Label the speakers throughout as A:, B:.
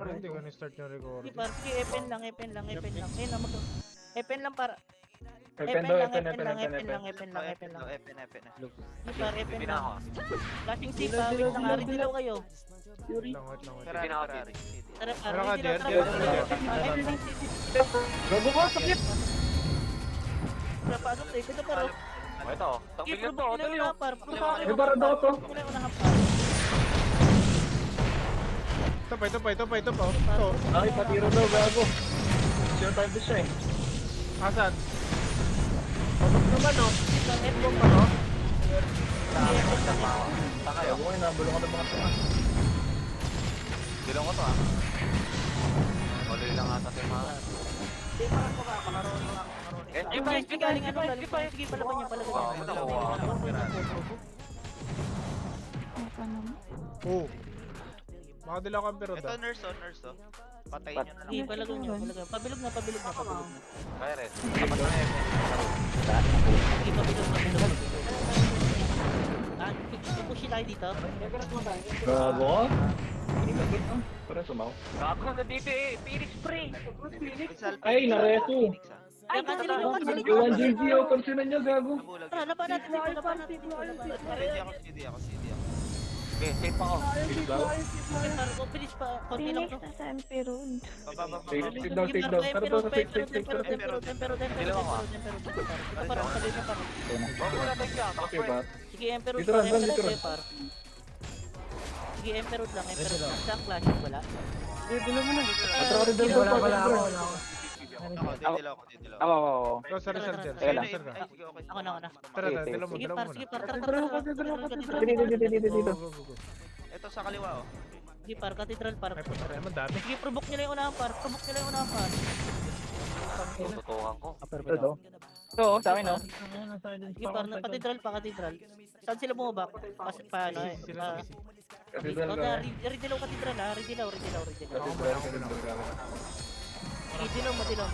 A: Hindi ko na-start yung
B: Sige
A: recording.
B: par, sige, epen lang. Ayun na, epen lang para.
C: Epen daw, epen.
B: Sige par, epen
D: Bibina
B: lang.
D: ako.
B: Flashing safe pa, wait lang, ari dilaw kayo.
A: Wait lang.
D: Bibina ako din.
B: Tara par,
A: Tara ka,
B: ari dilaw,
A: Jer,
B: tara
A: Jer,
B: par.
A: Jer.
B: Epen lang,
C: Gago ko, sakit!
B: tara pasok safe, ito par.
D: Oh, ito.
B: Sige,
D: Tangbil na to.
B: probok nila
D: Dali
B: yung
D: oh.
B: par.
C: May bara daw to.
B: Nila yung unahan par.
A: Ito pa. Ito.
C: Ay, patiro daw, gago. Sure time to siya eh.
A: Asan? Pasok naman oh.
B: Epen
A: Pa no?
C: Ayaw ko ngayon, nabulong ka ng mga tanga.
D: Dilong ko to ah. Tuloy lang ata tayo mga.
B: Ay, pa, sige, galing ano, galing pa. Sige, palaban niya.
D: Oo, nakuha ako.
A: Oh. Makadala kang pero
E: Ito
A: da.
E: nurse oh. Patayin nyo na lang.
B: Sige, palagan niyo. Pabilog na.
D: Kaya rin. Dapat na eh.
B: Sige, pabilog. Ah, pupushi tayo dito.
C: Gago ka? Inilagit ah. Para sumaw.
D: Gago na dito eh. Phoenix spray.
C: Ay, nareto.
B: Ay, kansilin nyo.
C: Yung 1 GG o pansinan niya, gago.
E: Nabulag.
B: Tara, laban natin.
E: CD ako.
D: Okay, safe ako.
C: Please daw.
B: Parang bilis pa. Konti lang to.
F: Sa MP Road.
E: Baba.
C: Take daw. Tara to, take.
D: Dilaw ako ah.
B: Ito parang sabi na parang.
D: Huwag mo natin ka.
C: Okay ba?
B: Sige, Emperor
C: Dito lang, dito lang.
B: par. Sige, Emperor lang. Saan clash wala?
C: Atro ka rin daw. Wala ako.
E: Didilaw ako.
A: Oh, sorry.
E: Sige na.
A: Sir ka.
E: Ay, sige, okay.
B: Ako na.
A: Tara, dala mo
B: Sige,
A: muna.
B: par.
C: Dito.
A: Go.
E: Ito sa kaliwa oh.
B: Sige, par. Katedral, par.
A: Ay, patay naman dami.
B: Sige, provoke nila yung unahan, par.
D: Tututukan ko.
C: Ito. Ito, sa akin no?
B: Sige, par. Katedral. Saan sila bumaba? Paano eh?
A: Sila.
C: Katedral ka.
B: Ridilaw katedral ha. Ridilaw.
C: Katedral.
B: Ridilaw, madilaw.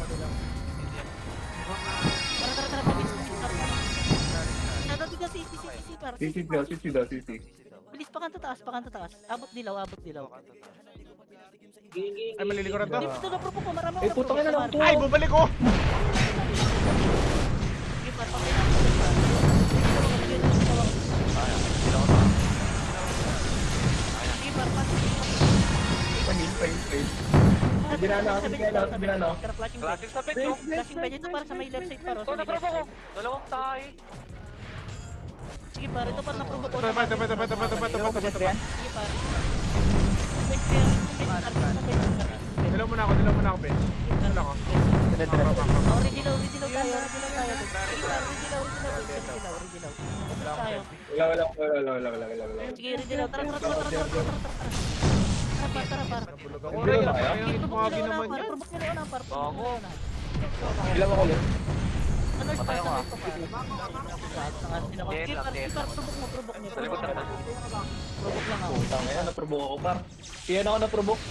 B: Tara. Bilis. Nandito si par.
C: Sisi daw.
B: Bilis pa kanto taas. Abot dilaw.
A: Ay, malilikuran to.
B: Dito na propo ko, marami
C: Eh, putang ina naman to.
A: Ay, bumalik ko!
B: Sige, par. Pakay na. Sige, par.
C: Pahin. Binana.
D: Classic sa pet no?
B: Flashing pwede ito para sa may left side par.
D: Ito, naprobo ko. Dalawang tayo.
B: Sige, par. Ito par na-provoke ko.
A: Ito.
B: Sige, par.
A: Dala mo na ako, Ben. Dala ko.
B: Oh, ridilaw tayo. Ridilaw. Tayo.
C: Wala.
B: Sige, ridilaw. Tara. Tara, par.
A: Bulog ako.
C: Hindi na kaya?
A: Yung tumawagin naman yan.
B: Provoke nila yung par.
D: Bago.
C: Ilang ako ulit?
B: Ano yung
D: Patay ako, ah.
B: Sige, par. Provoke mo.
D: Sa likod na.
B: Provoke lang ako.
C: Putang ina, naprovoke ako par. Iyan ako naprovoke.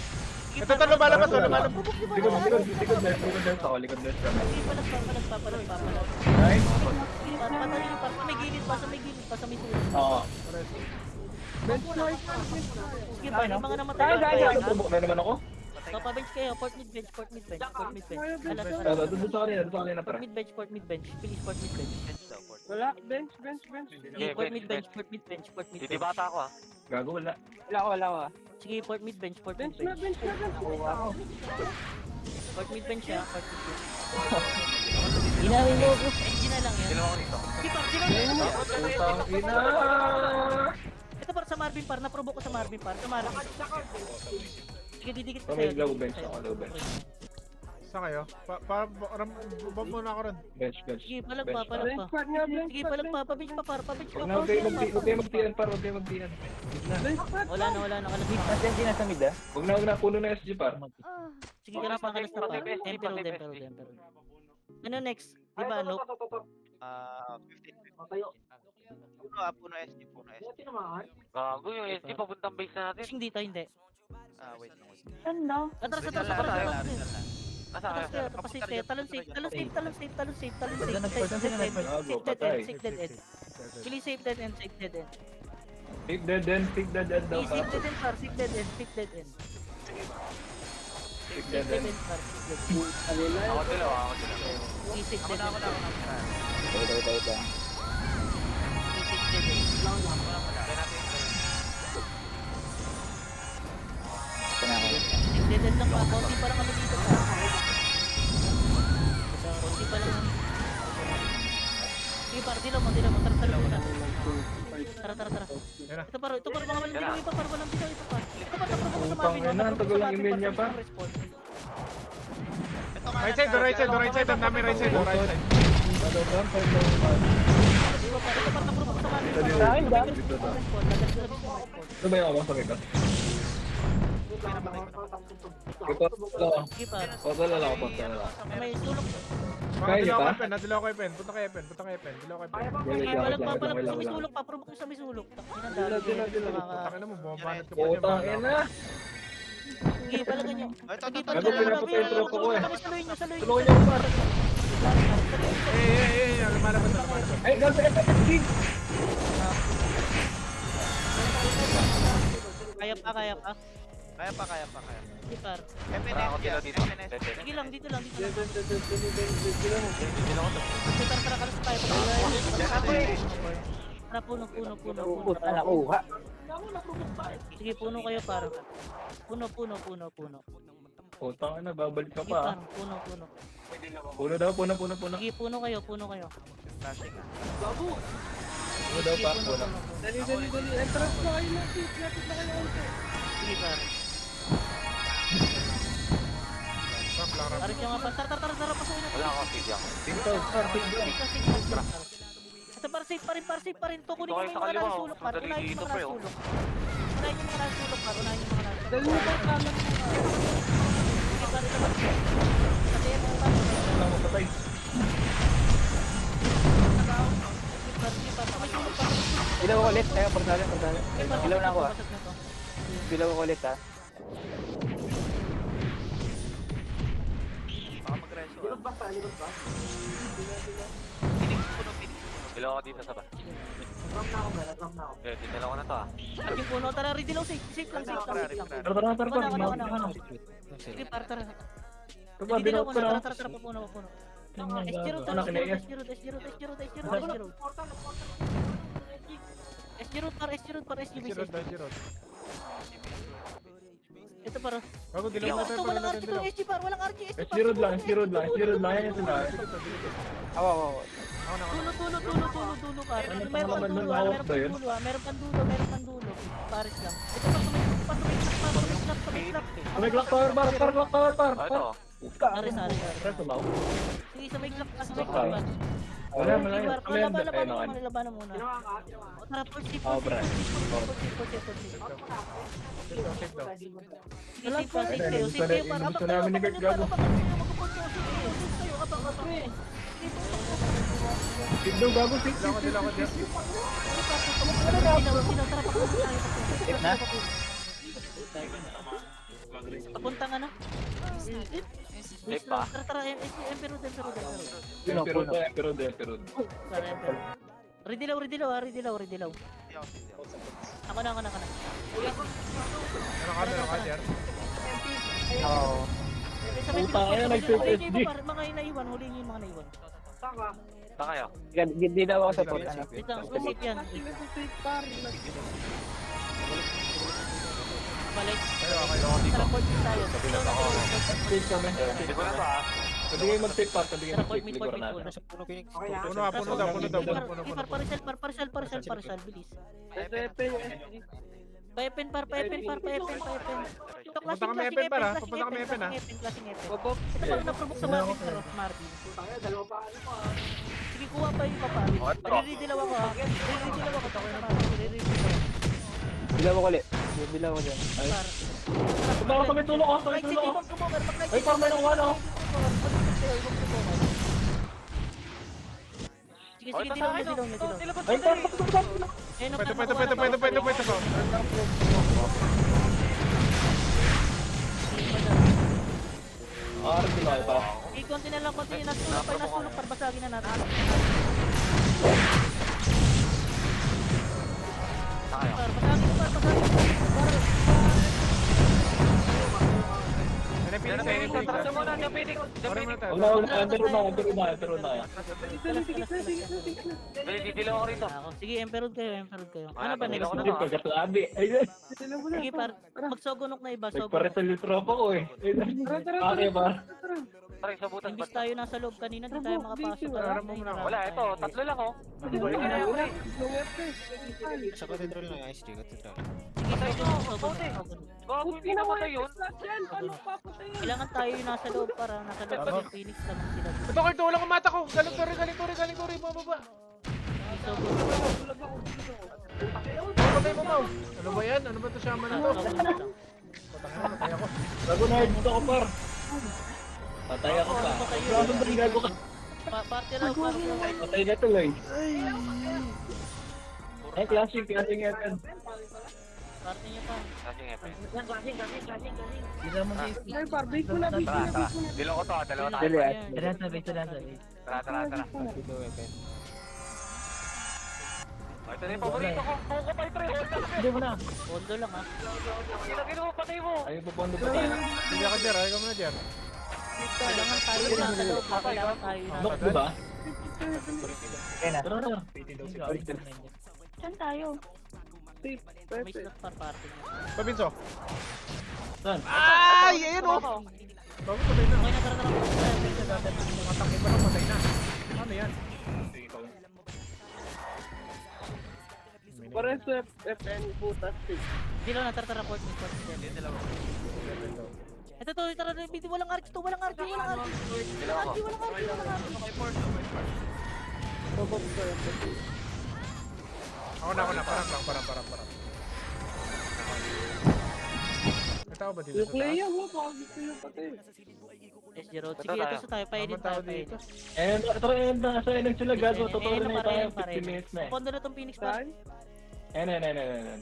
A: Ito, lumalabas.
C: Likod left ako, likod left kami.
B: Sige, palag.
C: Nice.
B: Patayin yung par. Sa may gilid pa, sa may sulod.
C: Oo.
B: Sige, par. Yung mga namatay.
C: Naprovoke na naman ako.
B: So, pa-bench kayo. Port mid-bench. Alas.
C: Doon sa kanina para.
B: Port mid-bench. Please, port mid-bench.
F: Wala, bench.
B: Sige, port mid-bench.
D: Hindi bata ako ah.
C: Gago wala.
F: Wala ko.
B: Sige, port mid-bench.
F: Bench na.
B: Port mid-bench siya.
F: Inawin mo ako.
B: Engine na lang yan.
D: Dalawa ko dito.
B: Sige, par. Sino?
C: Putang ina.
B: Ito par sa Marvin par. Naprovoke ko sa Marvin par. Sige, didikit ko
C: May
B: sa'yo.
C: low bench ako, low bench.
A: Saan kayo? Bump muna ako ron.
C: Bench.
B: Sige, palag pa.
F: Bench part nga, bench
B: Sige, palag pa. Pa-bench pa par.
C: Huwag kayo magtiyan par, huwag kayo magtiyan.
B: Wala na. Kalasip.
C: Huwag na, puno na SG par.
B: Sige, kalas na par. Emperor. Ano next? Diba, no?
E: 15. Puno SG.
D: Gago yung SG papuntang base na natin.
B: Fishing dito, hindi.
E: Wait.
F: Saan daw?
B: Atras.
D: Nasa kaya?
B: Tapos safe. Talon safe.
C: Gago, patay.
B: Safe dead end. Pili safe dead end.
C: Take dead end daw
B: Safe
C: par.
B: dead end. Safe defense par.
D: Ako dalawa, ako dalawa.
B: Isip
E: Ako na, ako na, ako na. Tara.
C: Ito.
B: Isip defense.
E: Kaya natin yung
C: Ito na ako.
B: Dead lang pa. Konti pa lang kami dito. Konti pa lang kami. Sige par, dilaw mo. Tara muna. Tara.
A: Yan na.
B: Ito par, mga walang dilaw. Iba par, walang dilaw. Ito par. Ito par, naprovoke sa
C: Utang
B: Marvin.
C: ina, ang tagal ng email niya pa.
E: Ito nga,
A: Right side, right side. Ang dami right side, right side.
C: Ano ba? Ito
B: Ito par, naprovoke sa Marvin.
C: Dito
F: Dahil ba?
C: ba yung abang sa kita? Ito lang.
B: Sige par.
C: Pagdala lang ako.
B: May sulok.
C: Kaya
A: Dilaw
C: ka?
A: kay Pen, nadilaw kay Pen. Punta kay Pen. Dilaw kay Pen.
B: Walang sa may sulok pa. Provoke sa may sulok.
A: Taka na mo, bumabanat ka pa niya.
C: Utang ina.
B: Sige, palagan nyo.
E: Ito.
B: Sige,
C: Ano pinapatay yung tropa ko eh?
B: Saluhin nyo.
C: Tulungan niyo ako par.
A: Lumalabas.
C: Ay, ganda ito.
B: Kaya pa.
E: Kaya pa.
B: Sige par.
D: Tara, ako dalawa dito.
B: Sige lang, dito lang.
D: Dito ako to.
B: Tara, kalas tayo. Tara, puno.
F: Nakuha.
B: Sige, puno kayo par. Puno.
C: Utang ina, babalik ka
B: Sige
C: pa.
B: par, puno.
C: Puno daw, puno.
B: Sige, puno kayo.
E: Flashing ah.
C: Puno daw pa, puno.
F: Dali. Entrance na kayo lang. Lapit na kayo.
B: Sige par. Tarik nyo nga par. Tara, pasukin na.
D: Wala ako, sige ako.
C: Dito, par.
B: Ito par, safe pa rin. Tukunin
D: Ito
B: ko
D: kayo
B: yung
D: sa
B: mga
D: kaliwa,
B: nasusulok par.
D: madali
B: Unahin yung
D: dito,
B: mga
D: pre, oh.
B: nasusulok. Unahin yung mga nasusulok par.
F: Dali mo pa kanan mo.
B: Sige par, ito par. Kasi yung mga par.
C: Wala mo patay.
B: Sige par. Sa may sulok par.
F: Ilaw ko ulit. Ayaw, pagdala.
B: Sige, par,
F: Ilaw na ako ah.
B: basag na to.
F: Ilaw ko ulit ah.
E: Baka mag-reso ah. Phoenix puno.
D: Dalawa ako dito sa ba. Eh, dinala ko na to ah.
B: At yung puno, tara, ready lang, safe lang.
C: Tara.
B: Sige par, tara.
C: Ito ba,
B: Hindi
C: binot ko na.
B: tara, puno.
C: Anak
B: S0 par, SGB.
A: Jirod.
B: Ito par.
A: Bago
B: Sige,
A: dilaw
B: ito, walang RG to, SG par, walang RG, SG par.
C: S-Road lang. Yan yung sila.
F: Ako.
B: Tulo par.
C: Ano pa
B: Meron
C: naman
B: pang
C: nun,
B: dulo,
C: hawak
B: meron
C: ba yun?
B: pang dulo. Paris lang. Ito par, tumay slap.
C: May clock tower, par.
D: Ah, ito.
B: Sorry.
C: Pre, tumaw.
B: Sige, sa may clock.
C: Wala,
B: Sige, par,
C: Ayun,
B: labanan muna. Tara, pulsi.
C: Oh, pre.
A: Safe daw.
B: Sige, par.
C: Gusto namin ni Kurt Gago. Tigdaw, gago, six.
A: Dilaw ko.
F: Hit na?
B: Papuntang ano?
D: Safe pa.
B: Tara, Emperor.
C: Pero.
B: Tara, Emperor. Ridilaw.
E: Hindi ako.
B: Ako na.
A: Ano ka, Jer?
F: Oo.
C: Utang, ayun, nag-save SG.
B: Mga inaiwan, huling yung mga naiwan.
D: Saan kayo?
F: Hindi daw ako support. Ano?
B: Dito, safe yan. Balik. Tara, port tayo.
C: Save kami.
D: Hindi ko na to ah.
C: Sabi kayo mag-take part, sabi kayo
B: Tara, port,
C: mag-take.
B: mid,
C: Liguran
B: port.
C: natin.
A: Puno daw.
B: Parcel, bilis.
F: Ito,
B: Pa-Epen, Ito,
A: Pupunta kami Epen, par, ha? Pupunta kami Epen, ha?
B: Klaseng Epen. Ito pag na-provoke sa Marvin. Sige, kuha pa yung papa. Riridilaw ako ha.
F: Ilaw ko ulit. Ilaw ko dyan.
C: Baka kami tulong ako, kami tulong ako. Ay, parang may nakuha na ako.
B: Sige, dilaw nyo.
C: Ay, parang
A: Pwede pa.
C: Arap nila ito.
B: Konti na lang. Nasulok, basagin na natin.
D: Saan kayo?
B: Basagin.
A: Phoenix
D: Yan,
A: sa'yo, yung Phoenix.
D: Tatras mo na, yung Phoenix.
A: Order mo na tayo.
C: Wala, Enter na.
D: Dali, didilaw ako rito.
B: Ako. Sige, Emperor kayo. Ano ba
D: Didilaw
B: next?
D: ko na
C: Hindi,
D: to.
C: pagkatlabi. Ayun.
B: Sige, par. Magsogonok na iba. Sogonok.
C: Nagparesal yung tropa ko eh. Okay ba?
D: Tara, sa butas.
B: Imbis tayo nasa loob kanina, di tayo makapasok.
A: Harap mo muna ako.
D: Wala, ito. Tatlo lang oh.
A: Balik na.
G: Sa control na yung SG, control.
B: Sige, sogonok, sogonok.
D: Gago, hindi namatay yun.
B: Kailangan tayo yung nasa loob para nasa loob yung Phoenix naman sila.
A: Ito, Kurt, wala kong mata ko. Galing Tori, bababa.
B: Sige, sogonok.
A: Patay mo, Mau. Ano ba yan? Ano ba ito shaman na to? Patay na, patay ako.
C: Bago na dito ako par. Patay ako pa. Gago ba gago ka?
B: Party raw, party raw.
C: Patay na tuloy. Ay, classic yan.
B: Party niya pa.
D: Kasi nga pa.
E: Ay, barbecue na.
D: Tara. Dilaw ko to, dalawa tayo.
F: Dali, at.
D: Tara. Oh, ito na yung paborito ko. Kuko pa ito rin.
F: Hindi mo na.
B: Pondo lang ha.
D: Ginagin mo, patay mo.
C: Ayun, pupondo pa din.
A: Sige ako, Jer. Ayaw ka muna, Jer.
B: Kailangan tayo yung nasa loob ha. Kailangan tayo yung nasa
C: Nok, di ba?
F: Kaya na.
C: Tara na.
B: Saan tayo? May slot par party niya.
A: Pabinso.
C: Saan?
A: Ay! Ayan o! Bago patay na.
B: Okay na, tara.
A: Matangin pa lang, patay na. Ano yan?
E: Pares FN butas.
B: Hindi lang, tara, port me. Ito, tara, walang RG to, walang RG.
D: Dilaw ko.
A: Ako na. Parang. May tao ba dito?
E: Yung Clea mo, gusto yung patay.
B: Yes, Jero. Sige, ito sa tayo. Paedit tayo.
A: dito.
C: And tara, nasa ilang sila gago. Totoo na tayo.
B: pare.
C: 15 minutes na eh.
B: Pondo na tong Phoenix par.
E: Saan?
C: Ayun.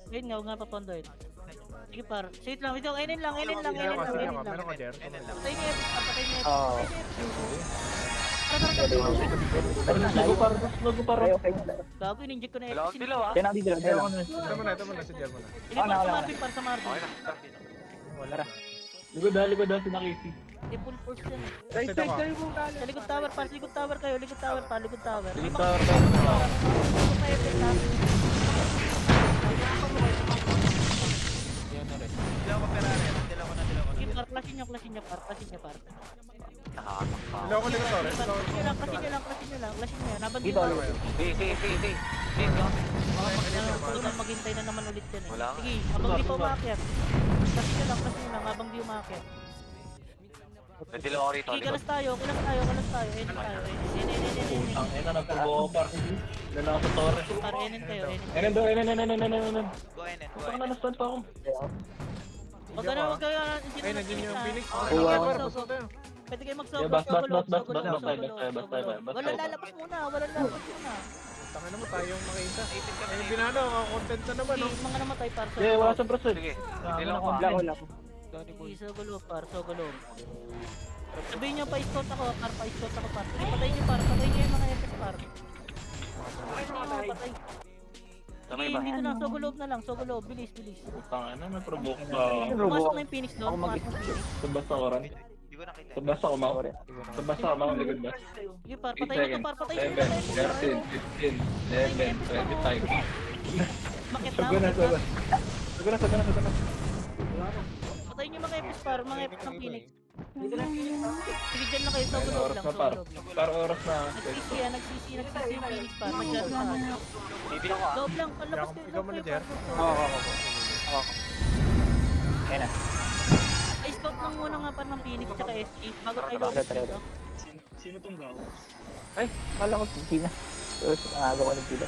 B: Ayun nga, huwag nga papondo yun. Sige par. Sige lang, ito. Ayun lang.
A: Sige ako. Meron ko, Jer.
B: Patay niya, patay niya.
F: Oo.
C: Bago par.
F: Okay, okay.
B: Gago, in-inject ko na
D: Dilaw ah.
F: Kaya na, dito lang.
A: Ito muna, si Jer muna.
B: Sige, par sa Marvin, par sa Marvin.
D: Okay na.
F: Wala na.
C: Likod daw si Nakisi.
B: Hindi, full force yan.
E: Right side kayo mong
B: Sa
E: galing.
B: likod tower, par. Sa likod tower kayo. Likod tower, par. Likod tower. May
C: Likod
B: mga
C: tower,
B: tayo.
C: tower.
B: May effect ha.
E: Dilaw ko Ferrari. Dilaw ko na.
B: Sige, par. Klasin niya, par.
D: Nakatakpa.
A: Ilaw ko likod, Tori.
B: Klasin niyo lang. Naban
F: Dito,
B: dito.
F: dito.
B: Baka maghintay na naman ulit yan eh.
D: Wala.
B: Sige, habang di pa umakyat. Klasin niyo lang, habang di umakyat.
D: Dilaw ako rito.
B: Sige, kalas tayo. End tayo.
C: Ang ina nagtubo ko par. Dala ako sa torre.
B: Par, end kayo.
C: Ayun.
E: Go in
C: Saan ka na stand pa ako?
B: Huwag kayo,
A: Ay, nandiyan yung Phoenix.
F: Oo.
A: Pasok tayo.
B: Pwede kayo mag-sogo.
C: Yeah, bas tayo.
B: Walang lalabas muna.
A: Tangin naman tayong makita. Ay, yung binano, content na naman, no?
B: Sige, mga namatay par.
C: Yeah, wala sa braso.
D: Sige. Dilaw ko.
F: Wala ko.
B: Sige, sogulo par. Sabihin niyo pa-scout ako, par. Sige, patayin niyo yung mga FS par. Patay.
D: Sabay
B: Sige,
D: ba?
B: dito na, sogulo. Bilis.
C: Putang ina, may provoke ka.
B: Pumasok na yung Phoenix doon.
F: Ako mag-
B: Pumasok na yung Phoenix.
C: Tabas ako rin.
E: Hindi ko nakita.
C: Tabas ako mau. Tabas ako mau likod ba?
B: Sige, par.
C: 8
B: Patayin niyo
C: seconds.
B: par. Patayin
C: 7,
B: niyo.
C: 13, 15, 11, 25.
B: Makit
C: Sago na.
B: Patayin niyo mga FS par. Mga FS ng Phoenix. Sige, dyan na kayo.
C: Ayun,
B: Sogulo
C: oras
B: lang.
C: na par.
B: Sogulo lang.
C: Par oras na.
B: Nagsisi yung Phoenix par. Nag-jump na.
D: Didilaw ko ah.
B: Loob lang. Palabas kayo.
A: Ikaw muna, Jer.
F: Oo. Kaya na.
B: Ay, scout lang muna nga par ng Phoenix tsaka SG. Bago tayo loob
F: Tara.
B: dito.
F: Ay, kala ko hindi na. Tapos, aga ko ng pila.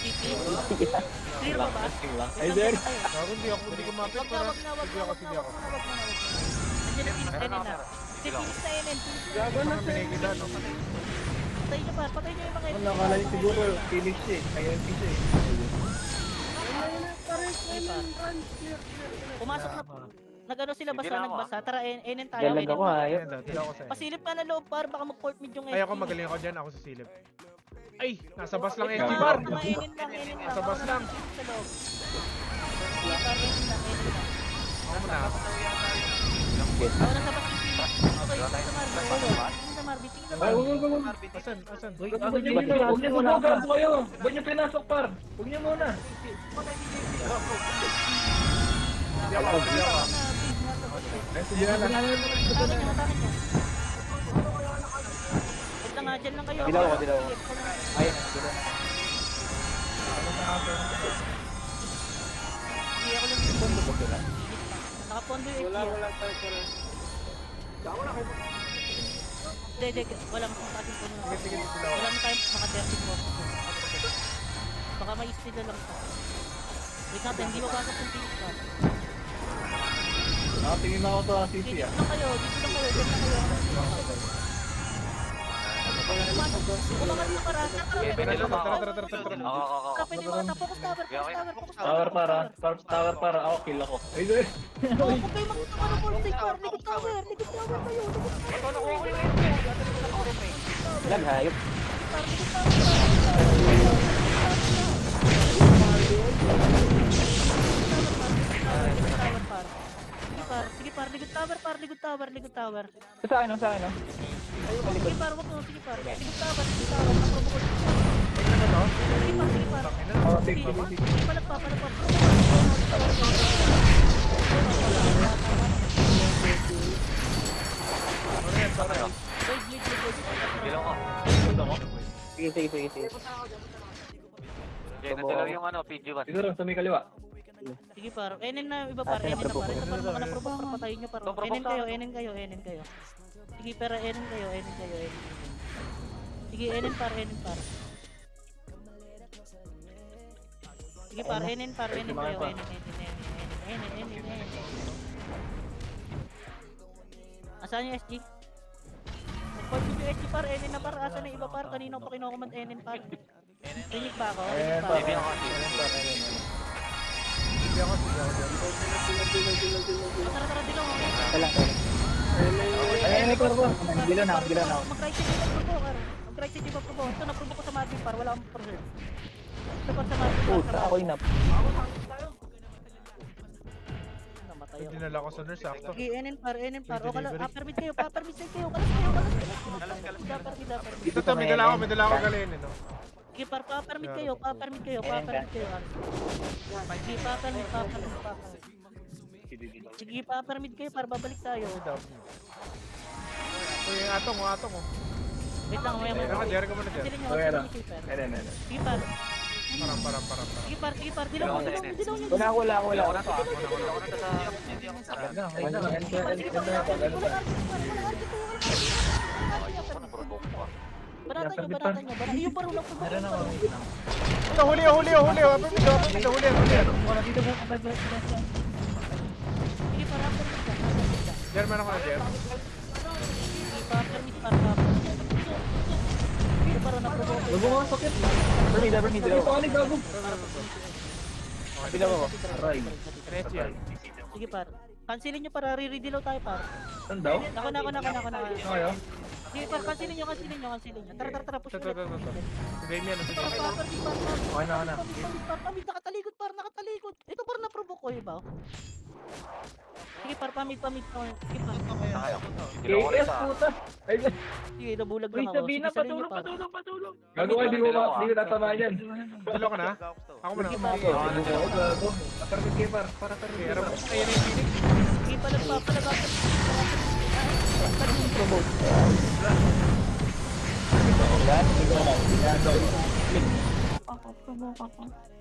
B: CP.
F: Sige na.
B: Clear ba ba?
C: Lang. Ay, there.
A: Gago, hindi ako mapit.
B: Wag na. Nandiyan na Phoenix na na. Si Phoenix na NN.
E: Gago na
A: Mga pinigila, no?
B: Patay niyo par. Patay niyo yung mga
C: Wala ka lang siguro. Phoenix siya eh. Ayan siya eh.
B: Pumasok na. Nag-ano sila basa, nagbasa. Tara, NN tayo.
F: Galag ako ha.
A: Ayan, dito ako sa'yo.
B: Pasilip ka na loob par. Baka mag-port mid yung SG.
A: Ay, ako magaling ako dyan. Ako sa silip. Ay, nasa bus lang
B: Wait
A: SG
B: lang,
A: bar.
B: mga NN lang.
A: Sa bus lang.
B: Sa loob. Sige, par, NN lang.
A: Ako muna.
F: Yes.
B: Ako na sa back. Okay, sa Marby. Tingin sa Marby. Tingin sa
C: Ay,
B: Marby.
C: wag.
A: Asan? Asan?
C: Huwag niyo muna, gago kayo. Huwag niyo pinasok, par. Huwag niyo muna.
F: Sige na.
B: Atakin niya. Wait lang nga, dyan lang kayo.
F: Dilaw ko, dilaw ko. Ayun, dilaw.
B: Hindi ako lang. Nakapondo yung SG. Hindi, wala mas makating po muna.
A: Sige, dilaw.
B: Wala na tayong maka-30 po. Baka may istila lang pa. Wait natin, hindi mabasok yung pinis pa.
C: Tingin na ako sa
B: Dito
C: CC ah.
B: lang kayo, dyan lang kayo. Umangat mo para.
A: Tara.
B: Pwede mga tapos tower.
C: Tower para. Ako, kill ako. Ay, ay.
B: Oo, kung kayo magkakaroon full stage par. Likod tower kayo.
F: Lag, hayop.
B: Sige par, likod tower.
F: Sa akin, sa akin.
B: Sige par, wag mo, sige par. Likod tower. Naprobo ko. Sige par.
F: Oh, take.
B: Palag pa.
D: Dilaw ko.
F: Sige.
D: Okay, nadilaw yung ano, PG1.
C: Siguro, sa may kaliwa.
B: Sige par, enen na iba par, enen na par. Ito par mga naprobo, patayin nyo par. Enen kayo. Sige pero enen kayo. Sige enen par. Sige par, enen kayo. Enen. Asan yung SG? Nag-point yung SG par, enen na par. Asan na iba par? Kanino pa kinokomand enen par? Rinig ba ako? Rinig ba ako? Tara, dilaw ako.
F: Wala. Ayun, may kurbo. Dilaw na.
B: Mag-right side yung probo. Ito, naprobo ko sa Marvin par. Wala akong preserve. Ito pa sa Marvin par.
F: Puta, ako inap.
B: Namatay ako.
A: Dinala ko sa nurse, sakto.
B: Sige, enen par. O, permit kayo. Permit kayo. Kalas kayo.
A: Dito, may dala ako galinin, no?
B: Sige, par. Permit kayo. Sige, permit. Sige, permit kayo. Par, babalik tayo.
A: Uy, atong.
B: Wait lang, may
A: Jerry ka muna dyan.
B: Sige,
C: Ayan.
B: Sige, par.
A: Parang.
B: Sige, par. Dilaw nyo.
F: Wala.
D: Ako na to ah.
B: Banatan nyo. Yung paro lang po.
A: Huli. Huli.
B: Sige, par.
A: Jerry, meron ko na, Jerry.
B: Permit par. Yung paro na provoke.
C: Gago nga, sakit.
F: Permit, dilaw.
C: Ito, ano, gago?
F: Dilaw ako.
C: Aray.
A: NSG yan.
B: Sige, par. Cancelin nyo para re-redeal tayo, par.
C: Saan daw?
B: Nako.
C: Ano?
B: Sige, par. Cancelin nyo. Tara. Push
A: Ito.
B: mo.
A: Si Damian, si
B: Par.
A: Damian.
C: Okay na.
B: Pamit, nakatalikod. Ito par na-provoke ko, iba. Sige, par. Pamit. Sige, par.
D: Tayo. Dilaw ko rin
C: AS,
D: sa...
C: puta. Ay,
B: Sige, nabulag
C: Uy,
B: lang ako.
C: sabihin na,
B: Sige, salin nyo, par.
C: patulong. Gago kayo, di ko tatamaan yan.
A: Dilo ka na? Ako muna.
C: Gago. Permit kayo, par. Para permit
A: Okay,
C: kayo,
A: harap
C: par.
A: mo. Ayan yung Phoenix.
B: Sige, palag.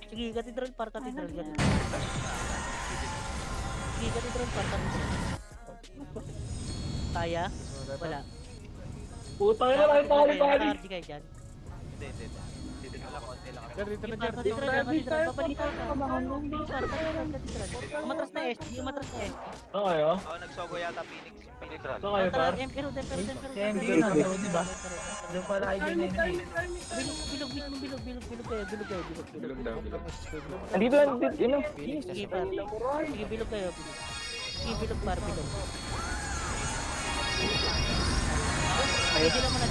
B: Sige, katedral par. Sige, katedral par. Kaya? Wala.
C: Puta ka na, tayo pali.
B: Naka-RG kayo dyan.
A: Jerry, dito na, Jerry.
B: Katedral. Papalitan ka. Umatras na SG.
C: Saan kayo?
E: Ako nagsogo yata Phoenix.
D: Pinitral.
C: Saan kayo, par?
B: Pero.
F: Doon pala kayo din.
B: Bilog kayo.
F: Andito, yun o.
B: Sige, par. Sige, bilog kayo. Sige, bilog par. Dito mo na.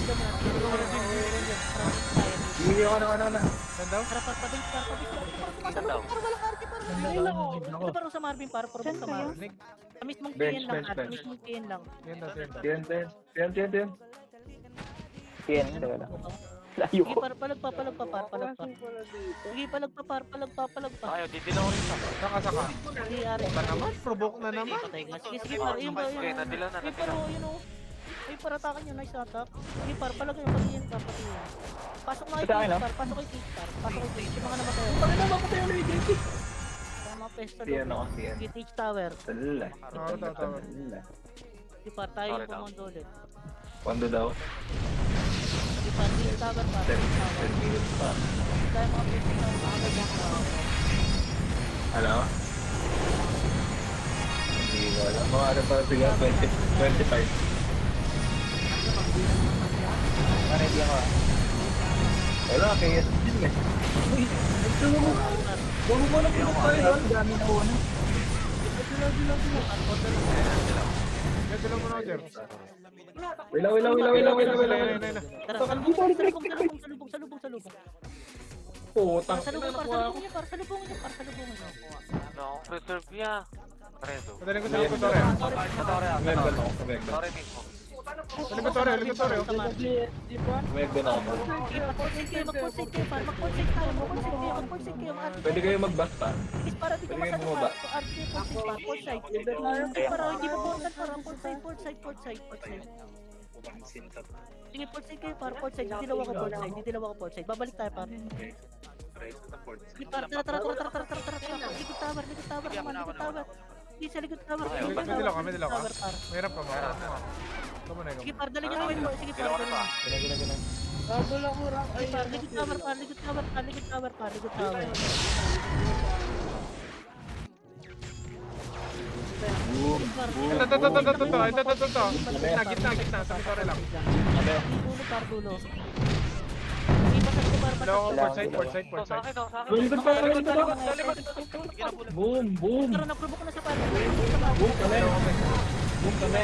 C: Hindi ako na.
A: Saan daw?
B: Para pabalik, para pabalik.
D: Saan daw?
B: Para walang RP, para. Ito para sa Marvin, para pabalik sa Marvin.
A: Rinig.
B: Sa mismong
F: Bench,
B: TN lang,
F: bench,
B: sa
F: bench.
B: mismong TN lang.
A: Yan daw, yan daw.
F: Tiyan. Tiyan, teka lang. Layo
B: Sige,
F: ko.
B: para palag pa. Sige, palag pa.
D: Ayaw, didilaw rin sa.
A: Saka.
B: Sige, ari.
A: Ito naman, provoke na naman.
B: Patay ka. Sige, para yun ba,
D: Okay,
B: yun.
D: nadilaw na,
B: Sige, para yun o. Ay, para atakan yun, nice attack. Sige, para palag yun, pati yan. Pasok na kay
F: Sa akin, ah.
B: T-Star, pasok kay T-Star. Pasok kay T-Star. Yung mga namatay. Tama, pesta
F: Tiyan
B: doon.
F: ako, tiyan.
B: Sige, Teach Tower.
F: Tala.
A: Tawa.
B: Sige, para tayo
D: Sorry,
B: yung pumondo ulit.
F: Kondo daw.
B: Sige, para Teach Tower, para Teach Tower.
F: 10 minutes pa.
B: Tayo mga pesta na mga
F: Ano? Hindi ko alam. Mga ano pa sige, 25. Ready ako. Wala, kaya din eh. Buong mo lang yung tayo. Ang dami na una.
A: Ganda lang muna ako, Jer.
F: Wilaw.
B: Tara, salubong.
F: Putang.
B: Salubong niya, para salubong niya.
D: No, preserve niya. Paredo.
A: Padaling ko sa likod, Tore.
F: Megan ako.
D: Sorry mismo.
A: Sa likod, Tore. Likod, Tore.
F: Megan ako.
B: Mag-consent kayo, para mag-consent kayo.
F: Pwede kayo mag-basta.
B: Is para di ko
F: Pwede kayo
B: masano
F: bumaba.
B: pa. RP, port side. Para hindi mo bontan, para port side. Sige, port side kayo, para port side. Hindi dilaw ako port side. Babalik tayo, para. Sige, para, tara. Likod tower naman. Sige, sa likod tower.
A: May dilaw ka.
B: Tower, para.
A: Mahirap ka, mahirap ka. Ikaw muna, ikaw.
B: Sige, para, dali nyo na win mo. Sige, para, dali nyo. Sige, para, likod tower.
A: Ito. Gitna. Sa Tore lang.
B: Dulo. Sige, pasal ko, para,
A: Dilaw ako,
B: pasal.
A: port side.
D: Sa akin daw, sa akin.
F: Likod pa. Boom.
B: Pero nag-provoke na sa para.
F: Boom kami.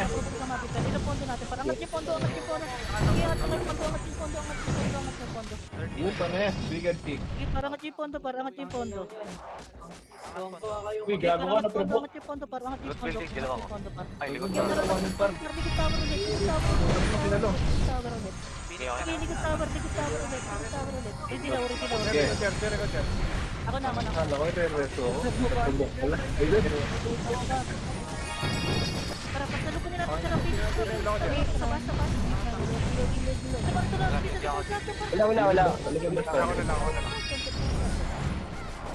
B: Ilang pondo natin. Para angat yung pondo. Sige, angat yung pondo.
F: Boom kami. Big and thick.
B: Sige, para angat yung pondo.
F: Uy, gago ka na provoke.
B: Angat yung pondo, para angat yung
D: Good building, dalawa ko.
B: pondo.
D: Ay, likod
B: Sige,
D: na.
B: tara, para likod tower ulit. Tower ulit.
D: Hindi ako
B: Sige, likod tower ulit. Hindi na,
F: Okay.
A: Jer.
B: Ako na.
F: Akala ko ito yung resto ako. Provoke pala. Ayun.
B: Para pasalubong nila natin sa rapid. Sa bas.
F: Wala. Talagang basta.
A: Ako na lang.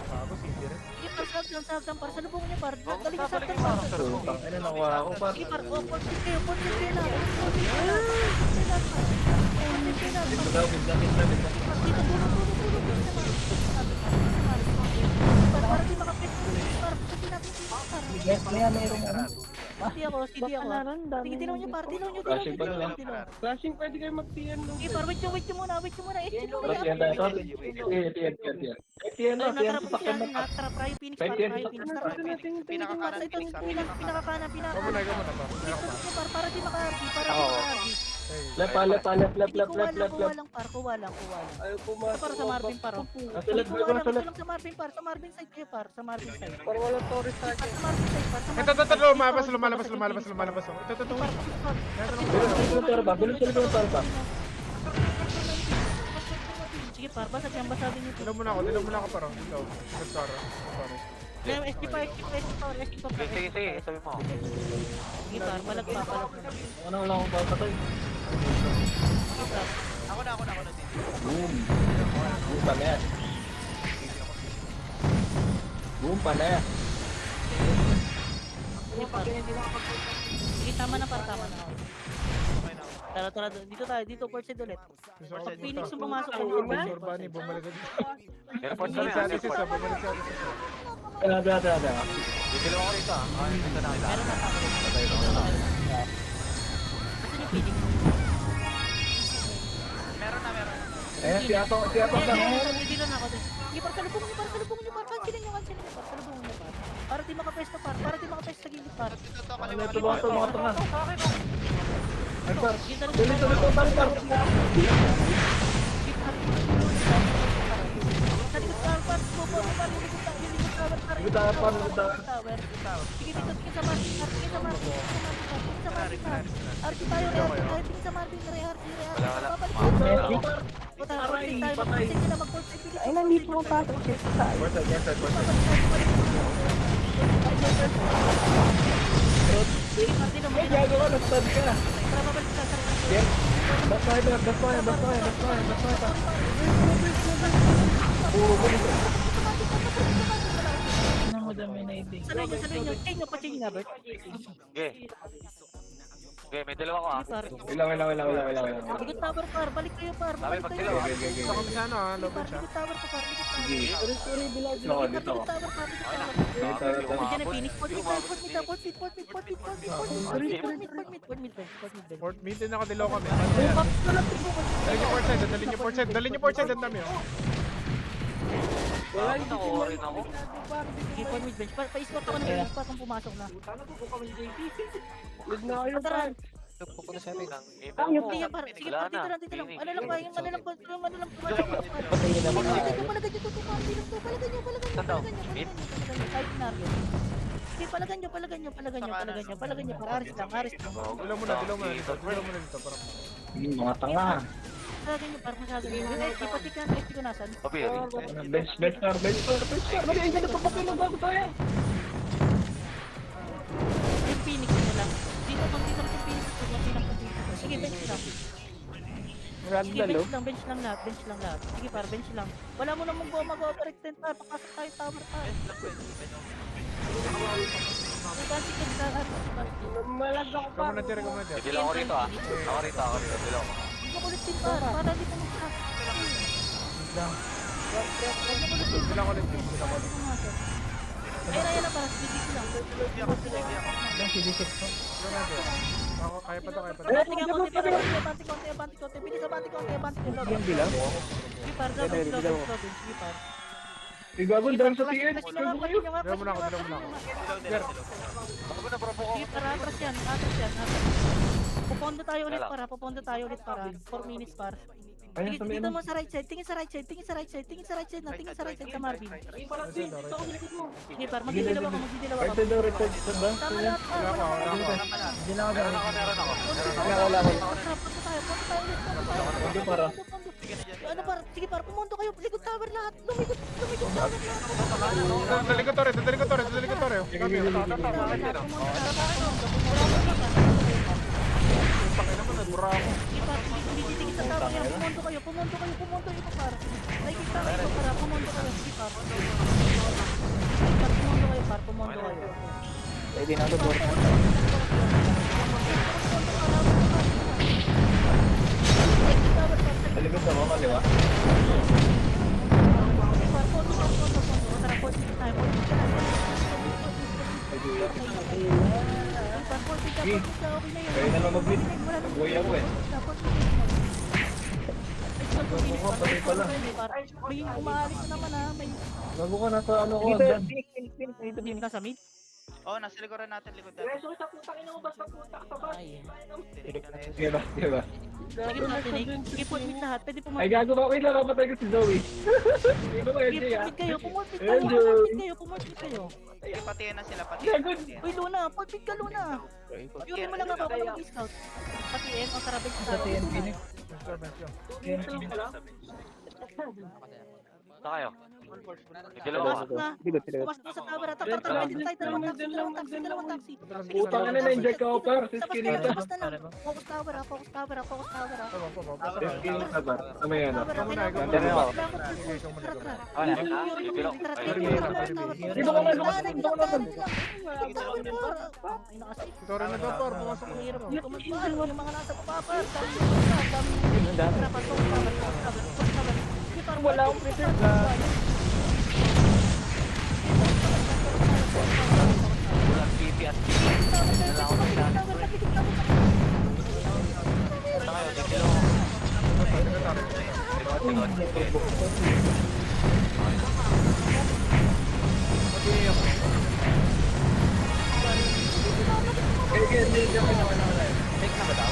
A: Bago, hindi rin.
B: Sige, para salubong niya, para. Dali ka sa atin,
D: Balik
B: para.
F: Putang ina nakuha ako pa.
B: Sige, para. Porsit kayo na.
F: Dito daw, bigla.
B: Dito, para di makapit. Para pagkasin natin dito.
F: Yes, meron ano.
B: Hindi ako. Sige, dilaw niyo, para.
F: Flashing pa nila.
E: Flashing, pwede kayo mag-TN doon.
B: Sige, para. Wait nyo muna.
F: Tapos yan tayo. Tiyan. Tiyan na, tiyan. Sasakyan na.
B: Natrap, Ryan Phoenix,
F: Kahit
B: para.
F: yan,
B: Ryan Phoenix.
E: Pinakakanan,
B: Ito, pinakakanan.
A: Ikaw muna pa.
B: Para di maka-RP.
F: Left.
B: Kuha lang.
E: Ayaw pumasok.
B: Para sa Marvin, para.
F: Sulat.
B: Sa Marvin, para. Sa Marvin side kayo, para. Sa Marvin side.
E: Para walang Torres sa akin.
B: Sa Marvin side, para.
A: Ito, lumalabas. Ito.
F: Bilog sa likod ng tarpa.
B: Sige, para. Basta dyan, basahin niyo.
A: Dilaw muna ako, parang. Dito. Sorry.
B: SG pa.
D: Sige, sabi mo.
B: Sige, para. Palag pa.
F: Ano lang akong papatay?
E: Ako na dito.
F: Boom. Boom pa na.
B: Sige, para. Sige, tama na, para. Tara, dito tayo. Dito, port side ulit. Pag Phoenix yung pumasok,
A: Sorbani, bumalik.
D: Airport
A: Bumalik
D: kami.
A: sa atin, Sis.
F: Ada.
D: Didilaw ako rito. Dito na kita.
B: meron na tayo. Asan yung Phoenix?
E: Meron na.
F: Eh, siapa ka.
B: Hindi lang ako. Sige, para salubong niyo, para. Cancelin niyo, para. Salubong niyo, para. Para di makapesto, para. Para di makapesto sa gilid, para.
F: Ito mga tanga. Ay, par.
B: Sige,
F: Tuloy, par.
B: par, bobo, par, lilikod tower, par,
F: Lilikod tower, par, lilikod tower.
B: Sige, dito, sige sa Marvin, sige sa Marvin, sige sa Marvin, Archie tayo, sige sa Marvin, Archie.
D: Wala.
B: Babalik. O, tayo, mag-take tayo, mag-take sila, mag-take sila.
H: Ay, nandito mo pa.
B: Sige, Martin,
F: Ay, gago ka, nastad ka.
B: Tara, babalik ka, tara.
F: That's why. Puro ko dito.
B: Sanay nyo. Chain nyo, pa-chain nga, Bert.
D: Okay, may dalawa ko ah.
B: Par.
F: Wala.
B: Likod tower, par. Balik kayo, par.
D: Sabi,
B: Balik
D: pag
B: kayo.
D: dilaw ah.
A: Gusto kami sa ano ha,
B: Sige,
A: lobet
B: par,
A: siya.
B: likod tower pa, par. Likod tower.
F: Sige. Dito ako.
B: Likod tower, par. Likod tower. Nandiyan ang Phoenix. Port mid.
A: Port mid din nakadilaw kami. Dalhin niyo port side, ang dami oh.
D: Nakuha rin ako.
B: Sige, port mid bench. Pa-spot ako ng bench, pa kung pumasok na.
E: Huwag na kayo,
B: Pataran.
G: Pupunta sa atin.
B: Sige, par. Sige, par. Dito lang. Ano lang ba? Yung ano lang. Palagan nyo. Aris lang.
A: Dilaw mo na dito. Para
F: Mga tanga.
B: Palagan nyo, par. Masyado nyo. Ipati ka, FT ko nasan.
D: Papiri.
F: Bench car. Mali, ay, ganito pa kayo bago tayo.
B: Yung Phoenix nyo lang. Dito lang yung Phoenix. Sige, bench lang. Sige, bench lang lahat. Sige, par, bench lang. Wala mo namang mag-overextend, par. Pakasok tayo tower, par. Nagkansi ka sa
E: Malag ako,
A: Ikaw muna tira.
D: Dilaw ko rito ah. Ako rito. Dilaw ko.
B: makulit din, par. Para di mo mag-hack.
A: Dilaw ko ulit.
B: Ayun na, para. Sige lang.
A: Ako, kaya pa to.
B: Abanti konti. Bilis, abanti konti.
F: Yan bilang.
B: Sige, par. Sige, par.
F: Igagol, drum sa TN.
A: Dilaw mo na ako.
D: Ako na propo ko.
B: Sige, para. Atras yan. Pupondo tayo ulit, para. 4 minutes, par.
F: Ayan, sa
B: Dito mo sa right side. Tingin sa right side sa Marvin. Sige, par. Magdidilaw ako.
F: Right side daw, right side. Sa ba?
B: Tama lahat, par.
D: Meron ako.
F: Wala.
B: Punta tayo ulit.
F: Hindi para.
B: Ano, par? Sige, par. Pumunto kayo. Likod tower lahat. Lumikot tower lahat.
A: Dadaling ko tore. Kami. Pakay naman, nagbura ako.
B: Sige, par. Hindi sa tower yan. Pumunto kayo, par. Nakikita kayo, para. Pumunto kayo. Sige, par. Pumunto kayo.
F: Pwede na ito, board. Alimit ako, kaliwa. Kaya na lang mag-meet. Mag-way ako eh. Patay pala.
B: May umaalis na naman ha. May
F: Bago ka nasa ano ko, agad.
B: nasa mid.
E: Oo, nasa likuran natin, likod natin.
B: Ay.
F: Sige ba?
B: Lagi natin eh. Sige, put mid lahat. Pwede
F: Ay,
B: pumunta.
F: gago ba? Wait lang, kapatay ko si Zoe. Hindi ko
B: Sige,
F: LJ ah.
B: put mid kayo. Pumult mid kayo.
E: Sige, patiyan na sila,
F: Gago.
B: Uy, Luna. Put mid ka, Luna. Yuri mo lang ako para mag-scout. Pati N, o tara, bench sa TN Phoenix.
D: Saan kayo? Dilaw ko ah.
B: Pumasok na sa tower. Tara, dalawang taxi.
F: Putang ina, na-inject ako par. Si Skinita.
B: Focus na lang. Focus tower.
F: Skinita ba? Tama yan ah. Dito ka na,
A: Tore na daw, par. Pumasok ko.
B: Wala akong preserve.
D: Walang PP at PP. Dala ko ng daan. Saan kayo? Dilaw ko. Likod. Take na ba daw?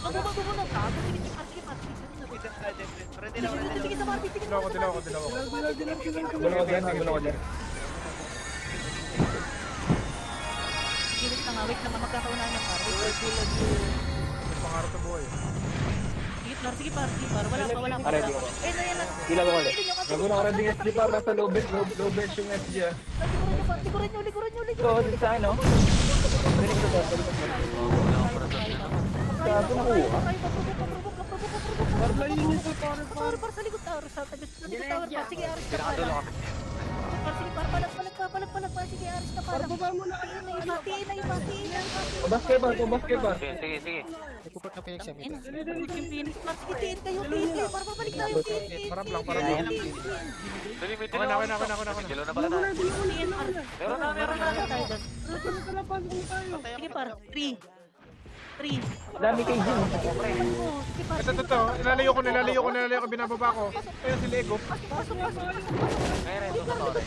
B: Ako ba gumunod ka? Sige,
E: defeat tayo, defeat. Ready na, ready
B: Sige
E: na.
B: sa Marvin, sige
A: Dilaw ko,
B: sa
A: dilaw ko,
B: Marvin.
A: dilaw ko.
F: Gulo ko dyan, gulo ko dyan.
B: Sige, wait lang, magkakaunahan yung par. Wait.
A: May pangarap sa buhay.
B: Sige par. Wala pa.
F: Aray, di ko.
B: Ayun na.
F: Hila ko ulit. Gago na ka rin SD par, nasa low bench yung SD ah.
B: Likuran nyo.
F: Ito, dito sa ano? Balik ko to, balik ko to. Gago na kuha.
B: Par sa likod tower, sa likod tower par. Sige, aris ka pa lang. Par, sige par, palag par. Sige, aris ka pa lang. Tiin na iba.
F: Pabas kayo par.
D: Sige.
G: Nagpuport na Phoenix yung
B: Ayun,
G: mid.
B: yung Phoenix par. Sige, tiin kayo. Para babalik tayo. Tiin.
A: Parap lang.
D: Dali, may
A: Okay na.
D: Dilaw na pala tayo.
B: Tiin par.
D: Meron na.
B: Tayo dyan. Sige par, 3.
F: Dami kay Jim.
B: Sige par.
A: Ito. Nilalayo ko, binababa ko. Ayun si Lego.
D: Kaya rin, ito sa tore.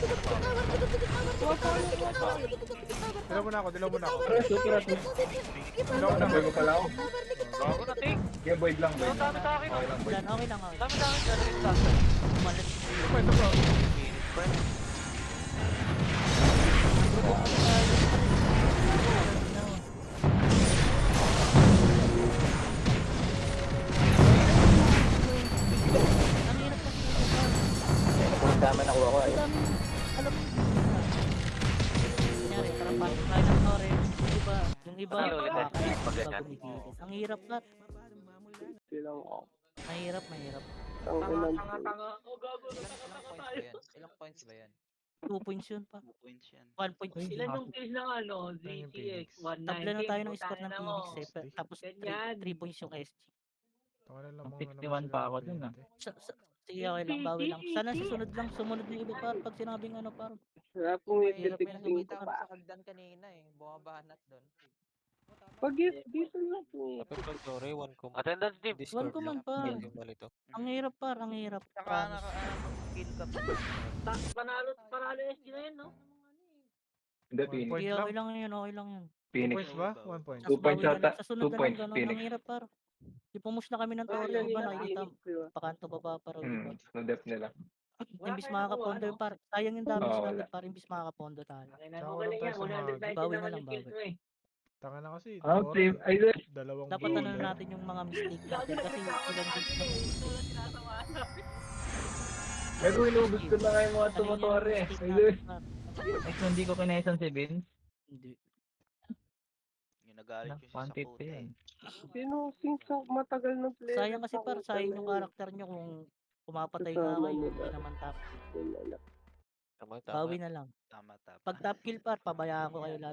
A: Dilaw muna ako.
F: Super.
A: Dilaw ko na.
F: Boy ko pala ako.
D: Bago na, ting.
F: Yeah, boy lang, boy.
D: Ang dami sa akin.
F: Okay lang, boy.
B: Okay lang.
D: Dami sa akin. Dali rin sa akin.
B: Umalis.
A: Ito bro.
D: Phoenix, friend.
B: Ang hirap kasi nito par.
F: Kung tama nakuha ko ay.
B: Alam mo. Kunyari, parang pasok tayo ng tore. Yung iba,
D: Ano ulit,
B: makakaya,
D: pag ganyan?
B: gumigil. Ang hirap na. Mahirap.
H: Ilang points ba yan?
B: 2 points yun pa.
E: Points yan.
B: 1 point.
I: Ilan yung kills ng ano,
A: Ayun yung
I: ZTX?
A: Phoenix.
I: 190.
B: Tabla na tayo ng score ng
I: Putang ina
B: Phoenix
I: mo.
B: eh. Tapos
I: Ganyan.
B: 3 points yung SG.
A: Tawanan lang
F: Ang
A: mga
F: 61 pa ako dun, ah.
B: Sige, okay lang, bawi lang. Sana susunod lang, sumunod yung iba par. Pag sinabing ano par.
H: May nakikita ko sa Kaldan kanina eh. Bumabanat doon.
G: Kapag tore, 1 com.
D: Attendance team.
B: One command pa.
G: Yung balito.
B: Ang hirap par, ang hirap.
E: Saka
B: Promise.
E: kill ka.
I: Panalo SG na yun, no?
F: Hindi, Phoenix.
A: Point
B: Sige,
A: lang.
B: okay lang yun.
A: 2
F: Phoenix.
A: points ba? 1 point.
F: Two points
B: bawi na
F: ata.
B: lang. Sa sunod
F: 2
B: na
F: points,
B: lang, ganun.
F: Phoenix.
B: Ang hirap par. Ipumus na kami ng tore. Yung iba nakikita. Pakanto baba par.
F: No depth nila.
B: Imbis makakapondo yung par. Sayang yung damage
F: Oo,
B: natin
F: wala.
B: par. Imbis makakapondo tayo.
I: Pakina
A: Tsaka
I: mo
A: walang
I: galing yan,
A: tayo sa
I: 190
B: Bawi na
I: naman
B: lang,
I: yung kills
B: bawi.
I: mo eh.
A: Tanga na kasi.
F: Ah, team. Ay, sir.
A: Dalawang
B: Dapat
A: goal
B: ano
A: eh.
B: natin yung mga mistake natin kasi ilang games na
F: Gago, inubos ko na nga yung mga tumotore. Ay, sir.
B: Ay,
F: Ay, hindi ko kinaisan si Vince.
B: hindi.
E: Yung nagalit yung siya sa
F: 150
E: puti.
F: yan.
B: Sayang kasi par, sayang yung karakter nyo kung pumapatay nga kayo, hindi naman top.
G: Tama.
B: Bawi na lang.
E: Tama.
B: Pag top kill par, pabayaan ko kayo lahat.